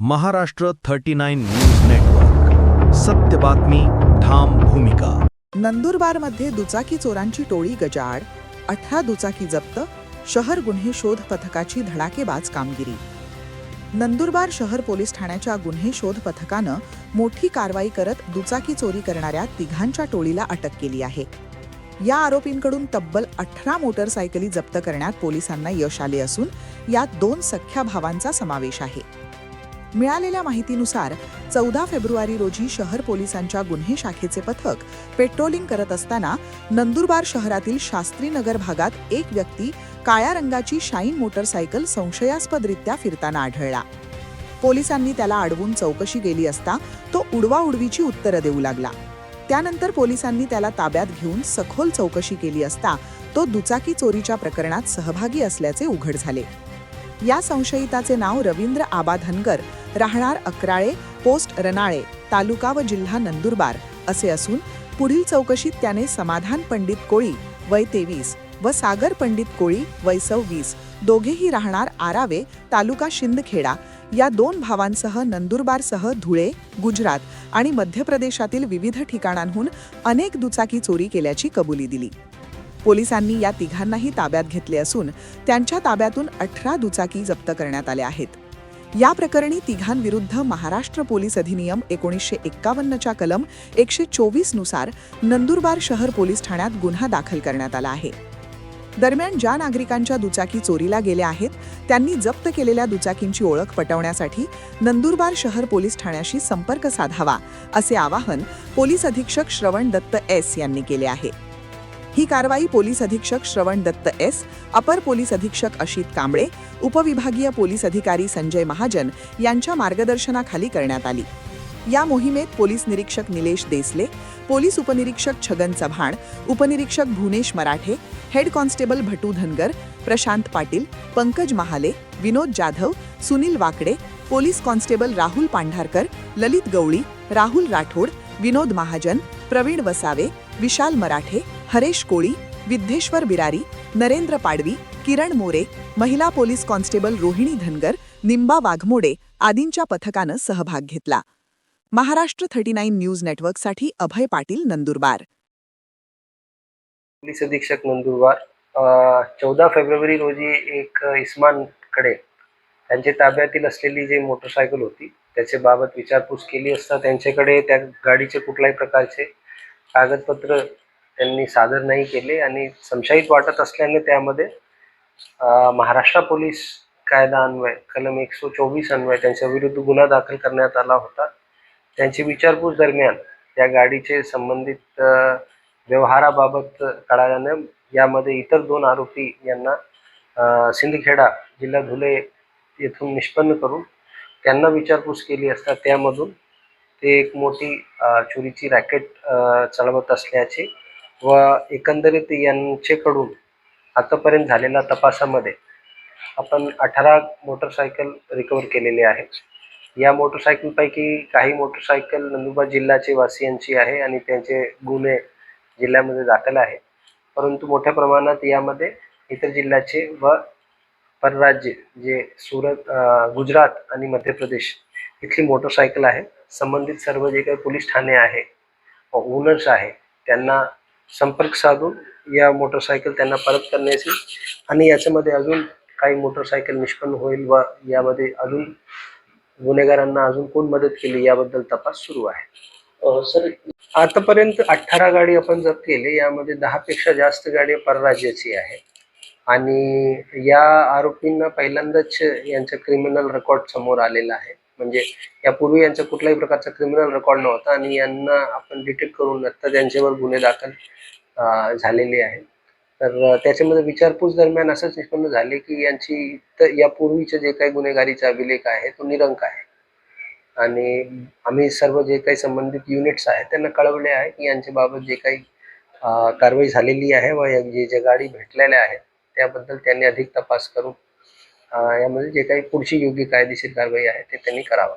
Maharashtra 39 news network. सत्य बातमी, ठाम भूमिका. नंदुरबारमध्ये दुचाकी चोरांची टोळी गजाआड, 18 दुचाकी जप्त, शहर गुन्हे शोध पथकाची धडाकेबाज कामगिरी. नंदुरबार शहर पोलीस ठाण्याच्या गुन्हे शोध पथकानं मोठी कारवाई करत दुचाकी चोरी करणाऱ्या तिघांच्या टोळीला अटक केली आहे. या आरोपींकडून तब्बल 18 मोटरसायकली जप्त करण्यात पोलिसांना यश आले असून यात 2 सख्ख्या भावांचा समावेश आहे. मिळालेल्या माहितीनुसार 14 फेब्रुवारी रोजी शहर पोलिसांच्या गुन्हे शाखेचे पथक पेट्रोलिंग करत असताना नंदुरबार शहरातील शास्त्रीनगर भागात एक व्यक्ती काळ्या रंगाची शाईन मोटरसायकल संशयास्पदरित्या फिरताना आढळला. पोलिसांनी त्याला अडवून चौकशी केली असता तो उडवाउडवीची उत्तरं देऊ लागला. त्यानंतर पोलिसांनी त्याला ताब्यात घेऊन सखोल चौकशी केली असता तो दुचाकी चोरीच्या प्रकरणात सहभागी असल्याचे उघड झाले. या संशयिताचे नाव रवींद्र आबा धनगर, राहणार अकराळे, पोस्ट रनाळे, तालुका व जिल्हा नंदुरबार असे असून पुढील चौकशीत त्याने समाधान पंडित कोळी वय 23 व सागर पंडित कोळी वय 26 दोघेही राहणार आरावे, तालुका शिंदखेडा या 2 भावांसह नंदुरबारसह धुळे, गुजरात आणि मध्य प्रदेशातील विविध ठिकाणांहून अनेक दुचाकी चोरी केल्याची कबुली दिली. पोलिसांनी या तिघांनाही ताब्यात घेतले असून त्यांच्या ताब्यातून 18 दुचाकी जप्त करण्यात आल्या आहेत. या प्रकरणी तिघांविरुद्ध महाराष्ट्र पोलीस अधिनियम 1951च्या कलम 124 नुसार नंदुरबार शहर पोलीस ठाण्यात गुन्हा दाखल करण्यात आला आहे. दरम्यान ज्या नागरिकांच्या दुचाकी चोरीला गेल्या आहेत त्यांनी जप्त केलेल्या दुचाकींची ओळख पटवण्यासाठी नंदुरबार शहर पोलीस ठाण्याशी संपर्क साधावा असे आवाहन पोलीस अधीक्षक श्रवण दत्त एस यांनी केले आहे. ही कारवाई पोलीस अधीक्षक श्रवण दत्त एस, अपर पोलीस अधीक्षक अशित कांबळे, उपविभागीय पोलीस अधिकारी संजय महाजन यांच्या मार्गदर्शनाखाली करण्यात आली. या मोहिमेत पोलीस निरीक्षक निलेश देसले, पोलीस उपनिरीक्षक छगन चव्हाण, उपनिरीक्षक भुवनेश मराठे, हेड कॉन्स्टेबल भटू धनगर, प्रशांत पाटील, पंकज महाले, विनोद जाधव, सुनील वाकडे, पोलीस कॉन्स्टेबल राहुल पांढारकर, ललित गवळी, राहुल राठोड, विनोद महाजन, प्रवीण वसावे, विशाल मराठे, हरेश कोळी, विद्येश्वर बिरारी, नरेंद्र पाडवी, किरण मोरे, महिला पोलीस कॉन्स्टेबल रोहिणी धनगर, निंबा वाघमोडे आदींच्या पथकानं सहभाग घेतला. महाराष्ट्र 39 न्यूज नेटवर्कसाठी अभय पाटील, नंदुरबार. पोलीस अधीक्षक नंदुरबार 14 फेब्रुवारी रोजी एक इस्मानकडे त्यांच्या ताब्यातील असलेली जी मोटरसायकल होती त्याचे बाबत विचारपूस केली असता त्यांच्याकडे त्या गाडीचे कुठल्याही प्रकारचे कागदपत्र त्यांनी सादर नाही केले आणि संशयित वाटत असल्याने त्यामध्ये महाराष्ट्र पोलीस कायदा अन्वये कलम 124 अन्वये त्यांच्या विरुद्ध गुन्हा दाखल करण्यात आला होता. त्यांची विचारपूस दरम्यान त्या गाडीचे संबंधित व्यवहाराबाबत कळाल्याने यामध्ये इतर 2 आरोपी यांना सिंदखेडा जिल्हा धुळे येथून निष्पन्न करून त्यांना विचारपूस केली असता त्यामधून ते एक मोठी चोरीची रॅकेट चालवत असल्याचे व एकंदरीत यांच्याकडून आतापर्यंत झालेल्या तपासामध्ये आपण 18 मोटरसायकल रिकवर केलेले आहेत. या मोटरसायकलपैकी काही मोटरसायकल नंदुरबार जिल्ह्याचे वासियांची आहे आणि त्यांचे गुन्हे जिल्ह्यामध्ये दाखल आहे. परंतु मोठ्या प्रमाणात यामध्ये इतर जिल्ह्याचे व परराज्य जे सुरत, गुजरात आणि मध्य प्रदेश इथली मोटरसायकल आहे. संबंधित सर्व जे काही पोलीस ठाणे आहे व ओनर्स आहे त्यांना संपर्क साधून या मोटरसायकल त्यांना परत करण्याची आणि याच्यामध्ये अजून काही मोटरसायकल निष्पन्न होईल व यामध्ये अजून गुन्हेगारांना अजून कोण मदत केली याबद्दल तपास सुरू आहे. सर, आतापर्यंत 18 गाडी आपण जप्त केली. यामध्ये 10 पेक्षा जास्त गाडी परराज्याची आहे आणि या आरोपींना पहिल्यांदाच यांचा क्रिमिनल रेकॉर्ड समोर आलेला आहे. म्हणजे यापूर्वी यांचा कुठल्याही प्रकारचा क्रिमिनल रेकॉर्ड नव्हता आणि यांना आपण डिटेक्ट करून आता त्यांच्यावर गुन्हे दाखल झालेले आहेत. तर त्याच्यामध्ये विचारपूस दरम्यान असंच निष्पन्न झाले की यांची यापूर्वीचे जे काही गुन्हेगारीचा अभिलेख आहे तो निरंक आहे आणि आम्ही सर्व जे काही संबंधित युनिट्स आहेत त्यांना कळवले आहे की यांच्या बाबत जे काही कारवाई झालेली आहे व जे गाडी भेटलेल्या आहेत त्याबद्दल त्यांनी अधिक तपास करून यामध्ये जे काही पुढची योग्य कायदेशीर कारवाई आहे ते त्यांनी करावं.